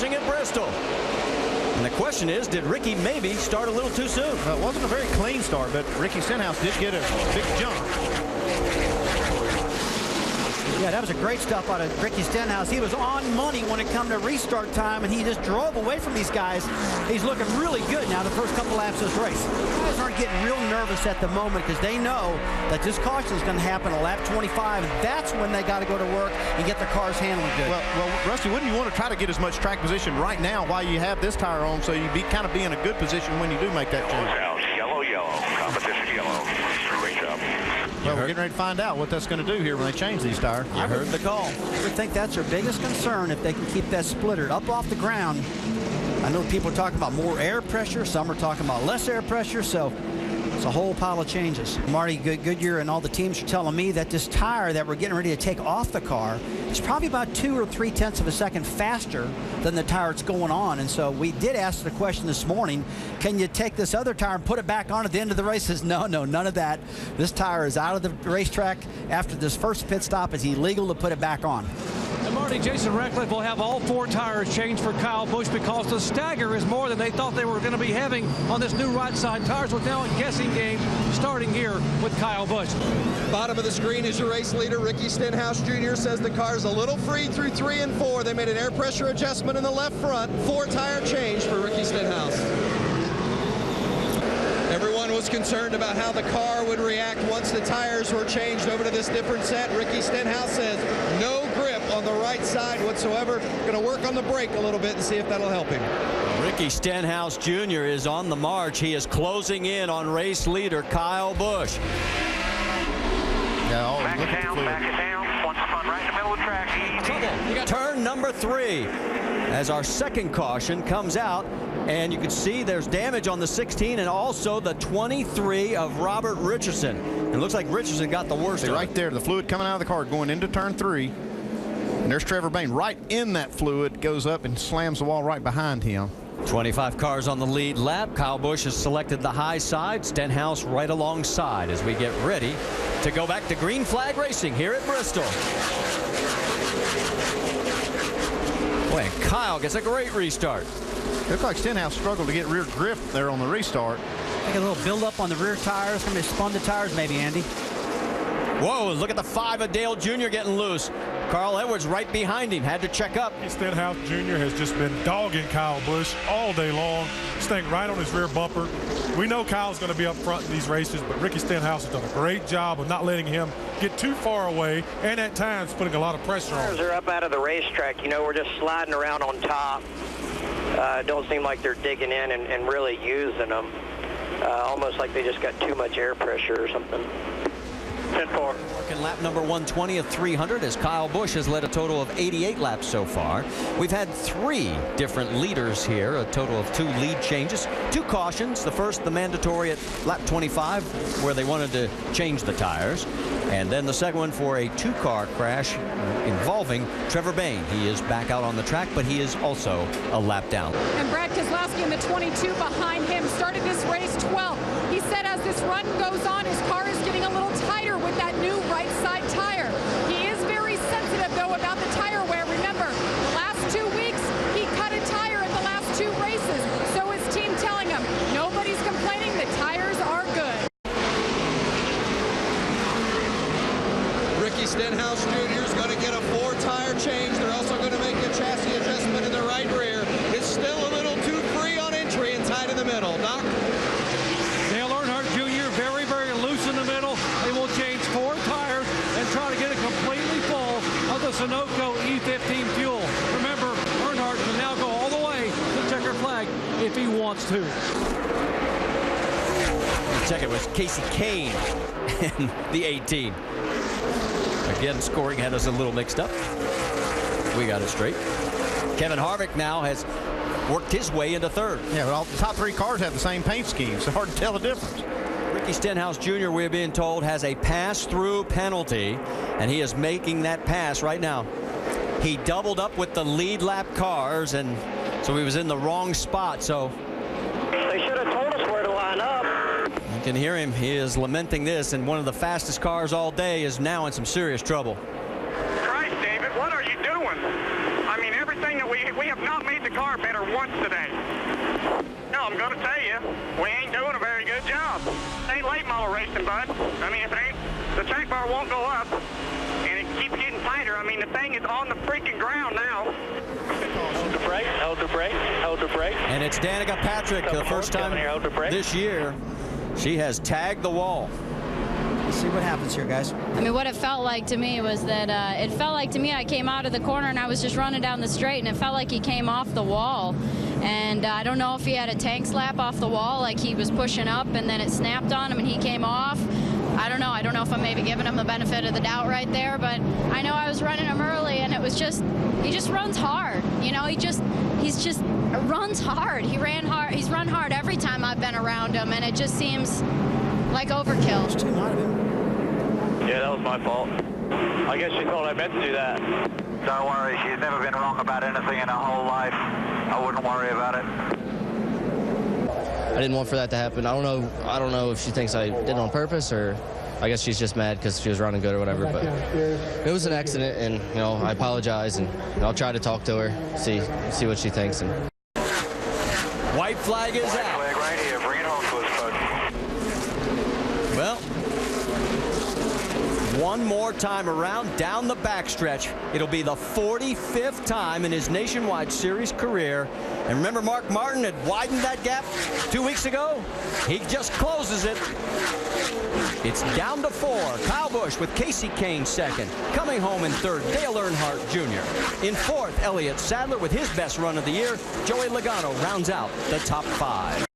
finishing at Bristol. And the question is, did Ricky maybe start a little too soon? Well, it wasn't a very clean start, but Ricky Stenhouse did get a big jump. Yeah, that was a great stuff out of Ricky Stenhouse. He was on money when it come to restart time, and he just drove away from these guys. He's looking really good now the first couple laps of this race. Guys aren't getting real nervous at the moment because they know that this caution is going to happen at lap 25. That's when they got to go to work and get their cars handling good. Well, Rusty, wouldn't you want to try to get as much track position right now while you have this tire on, so you kind of be in a good position when you do make that change? Yellow, competition yellow. Great job. Well, we're getting ready to find out what that's going to do here when they change these tires. You heard the call. I would think that's their biggest concern if they can keep that splitter up off the ground. I know people are talking about more air pressure. Some are talking about less air pressure. So it's a whole pile of changes. Marty, Goodyear and all the teams are telling me that this tire that we're getting ready to take off the car is probably about 2 or 3/10 of a second faster than the tire it's going on. And so we did ask the question this morning, can you take this other tire and put it back on at the end of the race? Says, no, none of that. This tire is out of the racetrack. After this first pit stop, it's illegal to put it back on. And Marty, Jason Ratcliffe will have all 4 tires changed for Kyle Busch because the stagger is more than they thought they were going to be having on this new right side tire. So it's now a guessing game starting here with Kyle Busch. Bottom of the screen is your race leader, Ricky Stenhouse Jr. says the car's a little free through 3 and 4. They made an air pressure adjustment in the left front. 4 tire change for Ricky Stenhouse. Everyone was concerned about how the car would react once the tires were changed over to this different set. Ricky Stenhouse says no grip on the right side whatsoever. Going to work on the brake a little bit and see if that'll help him. Ricky Stenhouse Jr. is on the march. He is closing in on race leader Kyle Busch. Back it down. Once fun right in the middle of the track. Trouble. Turn number 3 as our second caution comes out. And you can see there's damage on the 16 and also the 23 of Robert Richardson. It looks like Richardson got the worst of it. Right there, the fluid coming out of the car going into turn 3. And there's Trevor Bayne right in that fluid, goes up and slams the wall right behind him. 25 cars on the lead lap. Kyle Busch has selected the high side. Stenhouse right alongside as we get ready to go back to green flag racing here at Bristol. Boy, Kyle gets a great restart. Looks like Stenhouse struggled to get rear grip there on the restart. I think a little build-up on the rear tires. Somebody spun the tires maybe, Andy. Whoa, look at the 5 of Dale Jr. getting loose. Carl Edwards right behind him, had to check up. Stenhouse Jr. has just been dogging Kyle Busch all day long, staying right on his rear bumper. We know Kyle's going to be up front in these races, but Ricky Stenhouse has done a great job of not letting him get too far away and at times putting a lot of pressure on him. They're up out of the racetrack. You know, we're just sliding around on top. Don't seem like they're digging in and really using them. Almost like they just got too much air pressure or something. 10-4. Working lap number 120 of 300 as Kyle Busch has led a total of 88 laps so far. We've had 3 different leaders here, a total of 2 lead changes, 2 cautions. The first, the mandatory at lap 25, where they wanted to change the tires. And then the second one for a 2-car crash involving Trevor Bayne. He is back out on the track, but he is also a lap down. And Brad Keselowski in the 22 behind him started this race 12th. He said as this run goes on, his car is getting a little tighter with that new right side tire. He is very sensitive, though, about the tire wear. Remember, the last 2 weeks, he cut a tire in the last 2 races. So his team telling him, nobody's complaining, the tires are good. Ricky Stenhouse Jr. is going to get a 4-tire change. They're also going to make a chassis adjustment in the right rear. It's still a little too free on entry and tight in the middle. Doc? Dale Earnhardt Jr. very, very loose in the middle. They will change 4 tires and try to get it completely full of the Sunoco E15 fuel. Remember, Earnhardt can now go all the way to checker flag if he wants to. Check it was Casey Kane in the 18. Again, scoring had us a little mixed up. We got it straight. Kevin Harvick now has worked his way into 3rd. Yeah, but all the top 3 cars have the same paint scheme, so hard to tell the difference. Ricky Stenhouse Jr., we're being told, has a pass-through penalty, and he is making that pass right now. He doubled up with the lead lap cars, and so he was in the wrong spot. So They should have told us where to line up. you can hear him. He is lamenting this, and one of the fastest cars all day is now in some serious trouble. Christ, David, what are you doing? I mean, everything that we we have not made the car better once today. No, I'm going to tell you, we ain't doing a very good job. It ain't late model racing, bud. I mean, if it ain't, the track bar won't go up, and it keeps getting tighter. I mean, the thing is on the freaking ground now. Hold the brake, hold the brake, hold the brake. And it's Danica Patrick, the first time this year. She has tagged the wall. Let's see what happens here, guys. I mean, what it felt like to me was that it felt like to me I came out of the corner and I was just running down the straight, and it felt like he came off the wall. And I don't know if he had a tank slap off the wall, like he was pushing up and then it snapped on him and he came off. I don't know. I don't know if I'm maybe giving him the benefit of the doubt right there, but I know I was running him early, and it was just, he just runs hard. You know, he's just runs hard. He ran hard. He's run hard every time I've been around him, and it just seems like overkill. It's too hard of him. Yeah, that was my fault. I guess she thought I meant to do that. Don't worry, she's never been wrong about anything in her whole life. I wouldn't worry about it. I didn't want for that to happen. I don't know if she thinks I did it on purpose, or I guess she's just mad because she was running good or whatever. But it was an accident, and you know, I apologize, and I'll try to talk to her, see what she thinks. And White flag is out. Flag right here. Bring it home to us, bud. Well, one more time around down the backstretch. It'll be the 45th time in his Nationwide Series career. And remember, Mark Martin had widened that gap 2 weeks ago? He just closes it. It's down to 4. Kyle Busch with Casey Kane second. Coming home in third, Dale Earnhardt Jr. In fourth, Elliott Sadler with his best run of the year. Joey Logano rounds out the top 5.